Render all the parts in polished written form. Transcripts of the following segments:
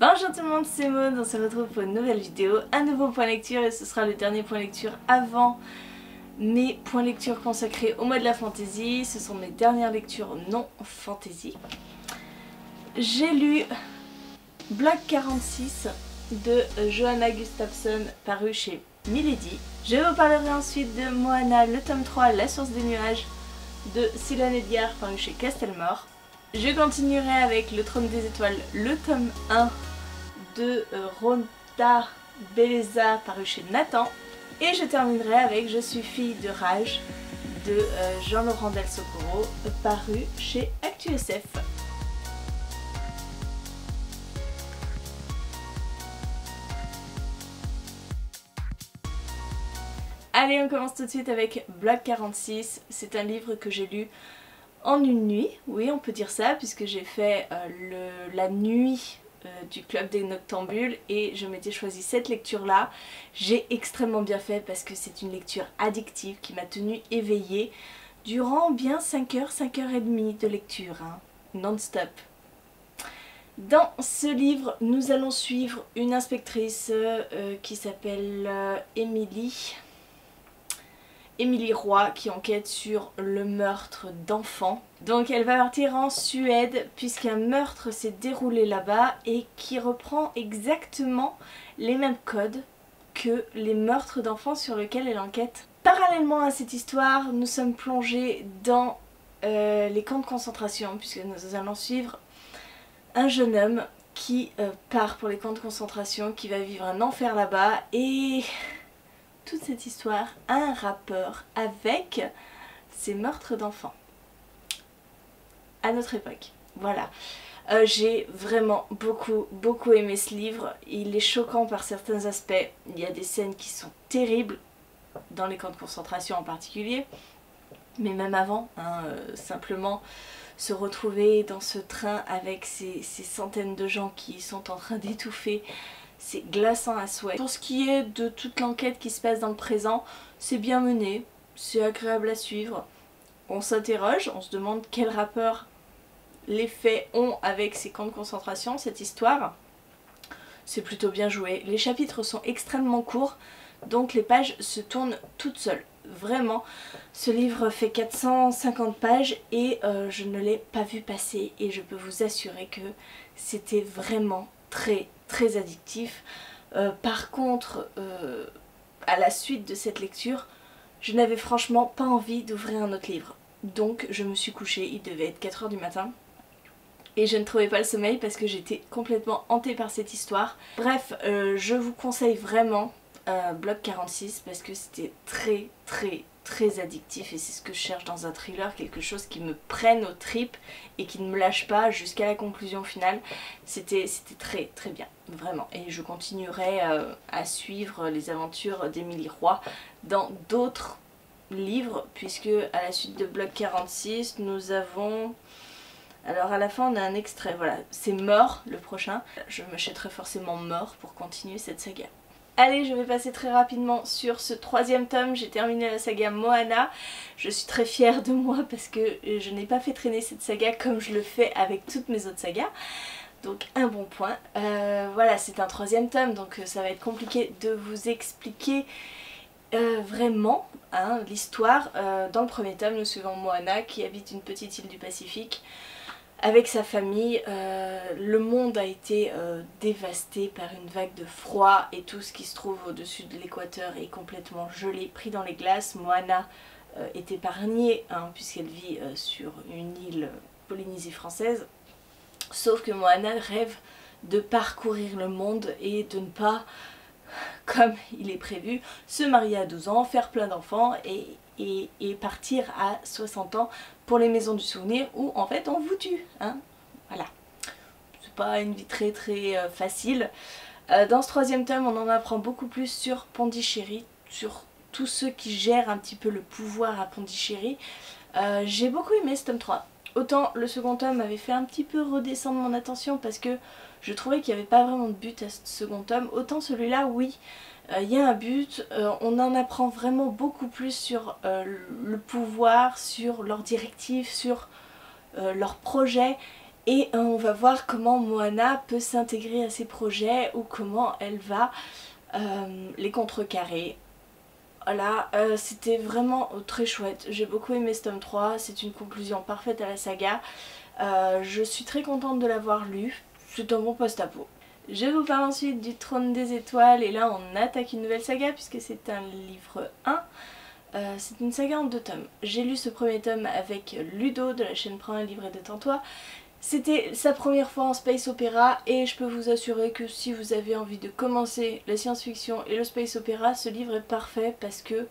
Bonjour tout le monde, c'est Maud, on se retrouve pour une nouvelle vidéo, un nouveau point lecture et ce sera le dernier point lecture avant mes points lecture consacrés au mois de la fantasy. Ce sont mes dernières lectures non fantasy. J'ai lu Bloc 46 de Johanna Gustafsson paru chez Milady. Je vous parlerai ensuite de Moana, le tome 3, La source des nuages de Céline Edgar paru chez Castelmore. Je continuerai avec Le trône des étoiles, le tome 1 de Ronda Belleza paru chez Nathan. Et je terminerai avec Je suis fille de rage de Jean-Laurent Del Socorro paru chez ActuSF. Allez, on commence tout de suite avec Bloc 46. C'est un livre que j'ai lu en une nuit, oui on peut dire ça, puisque j'ai fait la nuit du club des noctambules et je m'étais choisi cette lecture là. J'ai extrêmement bien fait parce que c'est une lecture addictive qui m'a tenue éveillée durant bien 5 heures, 5h30 de lecture, hein, non-stop. Dans ce livre, nous allons suivre une inspectrice qui s'appelle Émilie Roy, qui enquête sur le meurtre d'enfants. Donc elle va partir en Suède puisqu'un meurtre s'est déroulé là-bas et qui reprend exactement les mêmes codes que les meurtres d'enfants sur lesquels elle enquête. Parallèlement à cette histoire, nous sommes plongés dans les camps de concentration puisque nous allons suivre un jeune homme qui part pour les camps de concentration, qui va vivre un enfer là-bas et toute cette histoire a un rapport avec ces meurtres d'enfants à notre époque. Voilà. J'ai vraiment beaucoup aimé ce livre. Il est choquant par certains aspects. Il y a des scènes qui sont terribles, dans les camps de concentration en particulier, mais même avant, hein, simplement se retrouver dans ce train avec ces centaines de gens qui sont en train d'étouffer. C'est glaçant à souhait. Pour ce qui est de toute l'enquête qui se passe dans le présent, c'est bien mené, c'est agréable à suivre. On s'interroge, on se demande quel rapport les faits ont avec ces camps de concentration, cette histoire. C'est plutôt bien joué. Les chapitres sont extrêmement courts, donc les pages se tournent toutes seules. Vraiment, ce livre fait 450 pages et je ne l'ai pas vu passer et je peux vous assurer que c'était vraiment très addictif. Par contre, à la suite de cette lecture, je n'avais franchement pas envie d'ouvrir un autre livre. Donc je me suis couchée, il devait être 4 h du matin. Et je ne trouvais pas le sommeil parce que j'étais complètement hantée par cette histoire. Bref, je vous conseille vraiment Bloc 46 parce que c'était très addictif et c'est ce que je cherche dans un thriller, quelque chose qui me prenne aux tripes et qui ne me lâche pas jusqu'à la conclusion finale. C'était très bien, vraiment. Et je continuerai à suivre les aventures d'Émilie Roy dans d'autres livres puisque à la suite de Bloc 46 nous avons... Alors à la fin on a un extrait, voilà, c'est Mort le prochain. Je m'achèterai forcément Mort pour continuer cette saga. Allez, je vais passer très rapidement sur ce 3e tome. J'ai terminé la saga Moana. Je suis très fière de moi parce que je n'ai pas fait traîner cette saga comme je le fais avec toutes mes autres sagas. Donc un bon point. Voilà, c'est un 3e tome, donc ça va être compliqué de vous expliquer vraiment hein, l'histoire. Dans le 1er tome, nous suivons Moana qui habite une petite île du Pacifique. Avec sa famille, le monde a été dévasté par une vague de froid et tout ce qui se trouve au-dessus de l'équateur est complètement gelé, pris dans les glaces. Moana est épargnée hein, puisqu'elle vit sur une île Polynésie française. Sauf que Moana rêve de parcourir le monde et de ne pas, comme il est prévu, se marier à 12 ans, faire plein d'enfants et partir à 60 ans pour les maisons du souvenir où en fait on vous tue, hein. Voilà. C'est pas une vie très facile. Dans ce 3e tome on en apprend beaucoup plus sur Pondichéry, sur tous ceux qui gèrent un petit peu le pouvoir à Pondichéry. J'ai beaucoup aimé ce tome 3. Autant le 2nd tome m'avait fait un petit peu redescendre mon attention parce que je trouvais qu'il n'y avait pas vraiment de but à ce 2nd tome, autant celui-là oui. Il y a un but, on en apprend vraiment beaucoup plus sur le pouvoir, sur leurs directives, sur leurs projets Et on va voir comment Moana peut s'intégrer à ces projets ou comment elle va les contrecarrer. Voilà, c'était vraiment très chouette, j'ai beaucoup aimé ce tome 3, c'est une conclusion parfaite à la saga. Je suis très contente de l'avoir lu, c'est un bon post-apo. Je vous parle ensuite du Trône des Étoiles et là on attaque une nouvelle saga puisque c'est un livre 1. C'est une saga en 2 tomes. J'ai lu ce premier tome avec Ludo de la chaîne Prends un livre et détends-toi. C'était sa première fois en space opéra et je peux vous assurer que si vous avez envie de commencer la science-fiction et le space opéra, ce livre est parfait parce que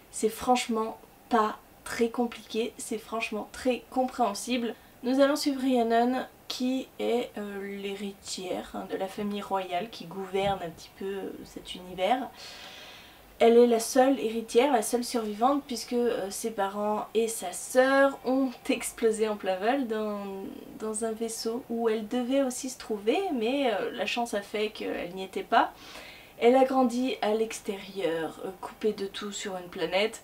c'est franchement pas très compliqué, c'est franchement très compréhensible. Nous allons suivre Rhiannon qui est l'héritière de la famille royale qui gouverne un petit peu cet univers. Elle est la seule héritière, la seule survivante puisque ses parents et sa sœur ont explosé en plein vol dans un vaisseau où elle devait aussi se trouver mais la chance a fait qu'elle n'y était pas. Elle a grandi à l'extérieur, coupée de tout sur une planète.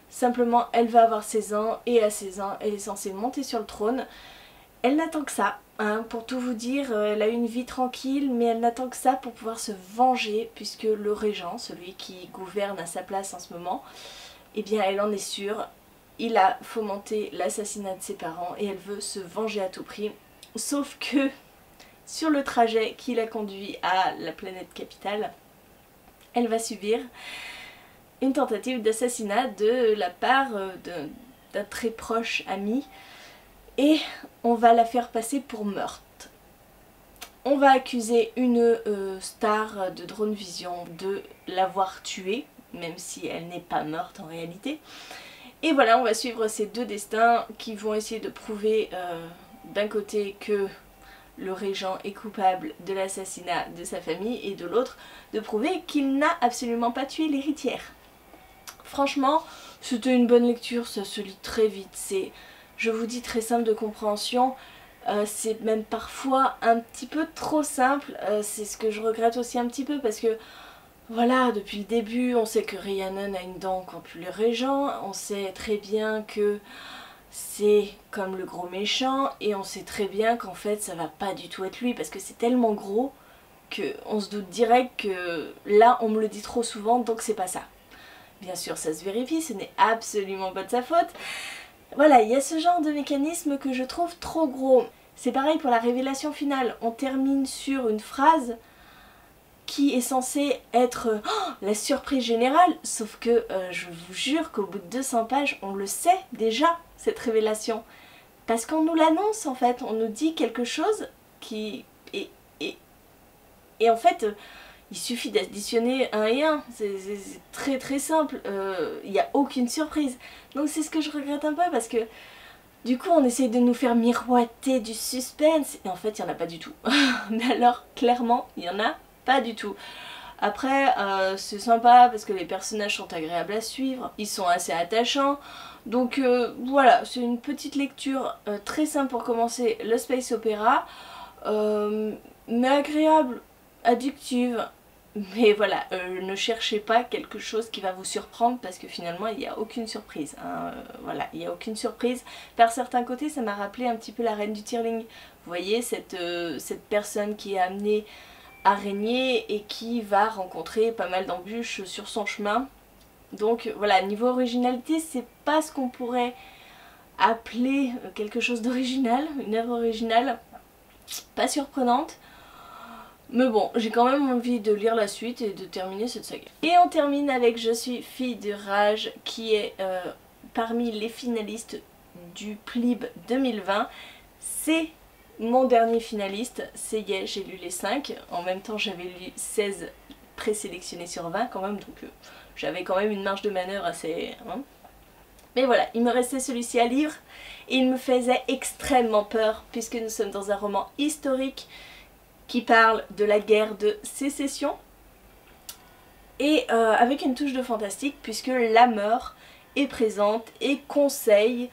Simplement elle va avoir 16 ans et à 16 ans elle est censée monter sur le trône. Elle n'attend que ça, hein, pour tout vous dire, elle a une vie tranquille, mais elle n'attend que ça pour pouvoir se venger, puisque le régent, celui qui gouverne à sa place en ce moment, eh bien elle en est sûre, il a fomenté l'assassinat de ses parents et elle veut se venger à tout prix. Sauf que sur le trajet qui la conduit à la planète capitale, elle va subir une tentative d'assassinat de la part d'un très proche ami. Et on va la faire passer pour meurtre. On va accuser une star de Drone Vision de l'avoir tuée, même si elle n'est pas morte en réalité. Et voilà, on va suivre ces deux destins qui vont essayer de prouver d'un côté que le régent est coupable de l'assassinat de sa famille et de l'autre de prouver qu'il n'a absolument pas tué l'héritière. Franchement, c'était une bonne lecture, ça se lit très vite, c'est... Je vous dis très simple de compréhension, c'est même parfois un petit peu trop simple, c'est ce que je regrette aussi un petit peu parce que voilà, depuis le début on sait que Rhiannon a une dent contre le régent, on sait très bien que c'est comme le gros méchant et on sait très bien qu'en fait ça va pas du tout être lui parce que c'est tellement gros qu'on se doute direct que là on me le dit trop souvent donc c'est pas ça. Bien sûr ça se vérifie, ce n'est absolument pas de sa faute. Voilà, il y a ce genre de mécanisme que je trouve trop gros. C'est pareil pour la révélation finale. On termine sur une phrase qui est censée être la surprise générale, sauf que je vous jure qu'au bout de 200 pages, on le sait déjà, cette révélation. Parce qu'on nous l'annonce en fait, on nous dit quelque chose qui... Et en fait... il suffit d'additionner 1 et 1, c'est très très simple, il n'y a aucune surprise. Donc c'est ce que je regrette un peu parce que du coup on essaye de nous faire miroiter du suspense et en fait il n'y en a pas du tout. Mais alors clairement il n'y en a pas du tout. Après c'est sympa parce que les personnages sont agréables à suivre, ils sont assez attachants. Donc voilà, c'est une petite lecture très simple pour commencer le space opéra, mais agréable, addictive. Mais voilà, ne cherchez pas quelque chose qui va vous surprendre parce que finalement il n'y a aucune surprise. Hein. Voilà, il n'y a aucune surprise. Par certains côtés, ça m'a rappelé un petit peu la Reine du Tirling. Vous voyez, cette personne qui est amenée à régner et qui va rencontrer pas mal d'embûches sur son chemin. Donc voilà, niveau originalité, c'est pas ce qu'on pourrait appeler quelque chose d'original, une œuvre originale, pas surprenante. Mais bon, j'ai quand même envie de lire la suite et de terminer cette saga. Et on termine avec Je suis fille de rage qui est parmi les finalistes du PLIB 2020. C'est mon dernier finaliste, c'est Yé, j'ai lu les 5. En même temps j'avais lu 16 présélectionnés sur 20 quand même, donc j'avais quand même une marge de manœuvre assez... Hein. Mais voilà, il me restait celui-ci à lire et il me faisait extrêmement peur puisque nous sommes dans un roman historique qui parle de la guerre de sécession et avec une touche de fantastique puisque la mort est présente et conseille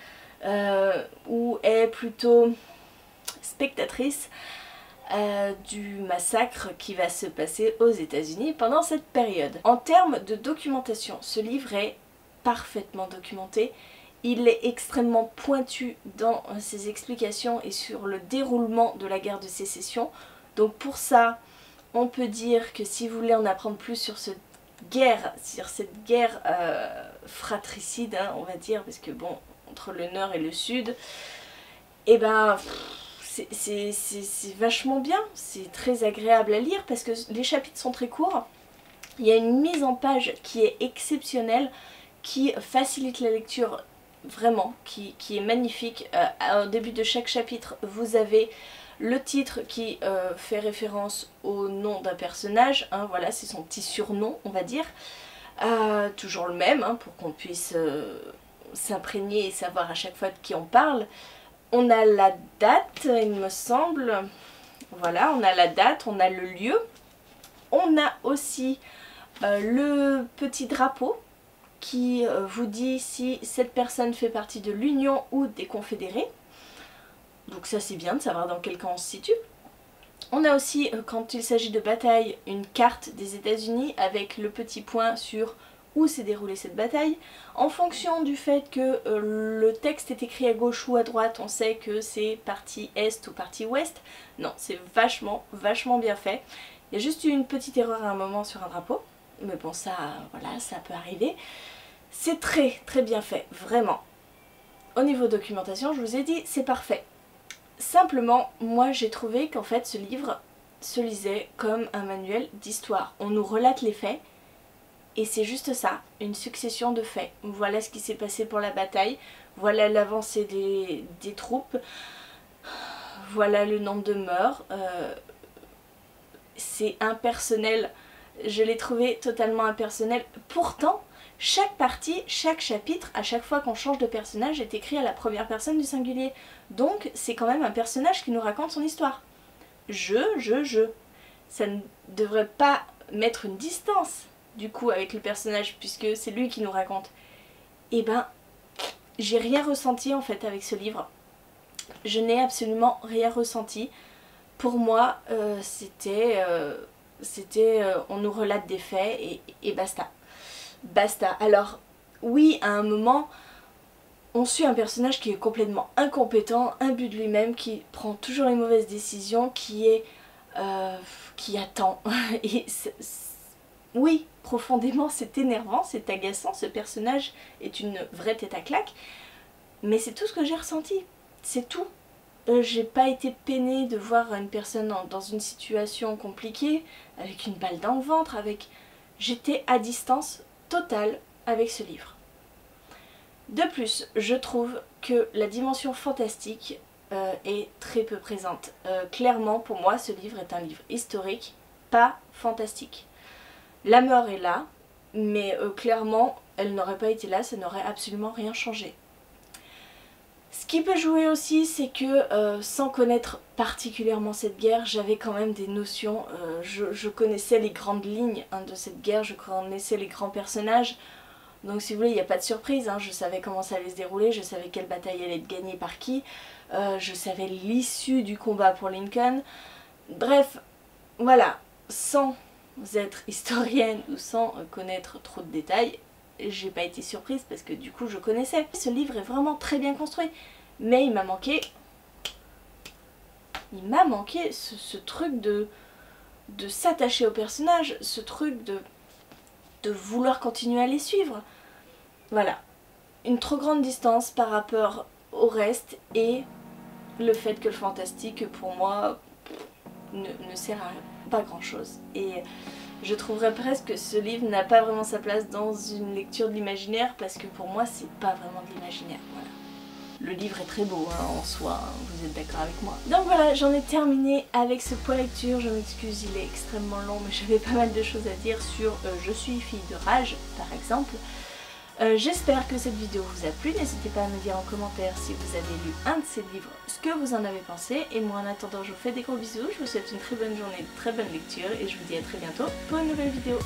ou est plutôt spectatrice du massacre qui va se passer aux États-Unis pendant cette période. En termes de documentation, ce livre est parfaitement documenté Il est extrêmement pointu dans ses explications et sur le déroulement de la guerre de sécession. Donc pour ça, on peut dire que si vous voulez en apprendre plus sur cette guerre fratricide, hein, on va dire, parce que bon, entre le nord et le sud, et ben c'est vachement bien, c'est très agréable à lire parce que les chapitres sont très courts. Il y a une mise en page qui est exceptionnelle, qui facilite la lecture vraiment, qui est magnifique. Au début de chaque chapitre, vous avez le titre qui fait référence au nom d'un personnage, hein, voilà, c'est son petit surnom, on va dire. Toujours le même, hein, pour qu'on puisse s'imprégner et savoir à chaque fois de qui on parle. On a la date, il me semble. Voilà, on a la date, on a le lieu. On a aussi le petit drapeau qui vous dit si cette personne fait partie de l'Union ou des Confédérés. Donc ça c'est bien de savoir dans quel camp on se situe. On a aussi, quand il s'agit de bataille, une carte des États-Unis avec le petit point sur où s'est déroulée cette bataille. En fonction du fait que le texte est écrit à gauche ou à droite, on sait que c'est partie est ou partie ouest. Non, c'est vachement bien fait. Il y a juste eu une petite erreur à un moment sur un drapeau. Mais bon, ça, voilà, ça peut arriver. C'est très bien fait, vraiment. Au niveau documentation, je vous ai dit, c'est parfait. Simplement, moi j'ai trouvé qu'en fait ce livre se lisait comme un manuel d'histoire. On nous relate les faits et c'est juste ça, une succession de faits. Voilà ce qui s'est passé pour la bataille, voilà l'avancée des troupes, voilà le nombre de morts. C'est impersonnel, je l'ai trouvé totalement impersonnel. Pourtant, chaque partie, chaque chapitre, à chaque fois qu'on change de personnage est écrit à la première personne du singulier. Donc c'est quand même un personnage qui nous raconte son histoire. Je. Ça ne devrait pas mettre une distance du coup avec le personnage puisque c'est lui qui nous raconte. Et ben, j'ai rien ressenti en fait avec ce livre. Je n'ai absolument rien ressenti. Pour moi, c'était on nous relate des faits et basta. Basta. Alors, oui, à un moment, on suit un personnage qui est complètement incompétent, imbu de lui-même, qui prend toujours les mauvaises décisions, qui attend. Et oui, profondément, c'est énervant, c'est agaçant, ce personnage est une vraie tête à claque, mais c'est tout ce que j'ai ressenti, c'est tout. J'ai pas été peinée de voir une personne dans une situation compliquée, avec une balle dans le ventre, J'étais à distance totale avec ce livre. De plus, je trouve que la dimension fantastique est très peu présente. Clairement, pour moi, ce livre est un livre historique, pas fantastique. La mort est là, mais clairement, elle n'aurait pas été là, ça n'aurait absolument rien changé. Ce qui peut jouer aussi, c'est que sans connaître particulièrement cette guerre, j'avais quand même des notions, je connaissais les grandes lignes de cette guerre, je connaissais les grands personnages. Donc si vous voulez, il n'y a pas de surprise, hein. Je savais comment ça allait se dérouler, je savais quelle bataille allait être gagnée par qui, je savais l'issue du combat pour Lincoln. Bref, voilà, sans être historienne ou sans connaître trop de détails, j'ai pas été surprise parce que du coup je connaissais. Ce livre est vraiment très bien construit, mais il m'a manqué ce truc de s'attacher au personnage, ce truc de vouloir continuer à les suivre. Voilà, une trop grande distance par rapport au reste et le fait que le fantastique pour moi ne sert à pas grand chose. Et je trouverais presque que ce livre n'a pas vraiment sa place dans une lecture de l'imaginaire parce que pour moi c'est pas vraiment de l'imaginaire. Voilà. Le livre est très beau en soi, hein, vous êtes d'accord avec moi. Donc voilà, j'en ai terminé avec ce point lecture, je m'excuse, il est extrêmement long mais j'avais pas mal de choses à dire sur Je suis fille de rage par exemple. J'espère que cette vidéo vous a plu, n'hésitez pas à me dire en commentaire si vous avez lu un de ces livres, ce que vous en avez pensé. Et moi en attendant je vous fais des gros bisous, je vous souhaite une très bonne journée, de très bonne lecture et je vous dis à très bientôt pour une nouvelle vidéo.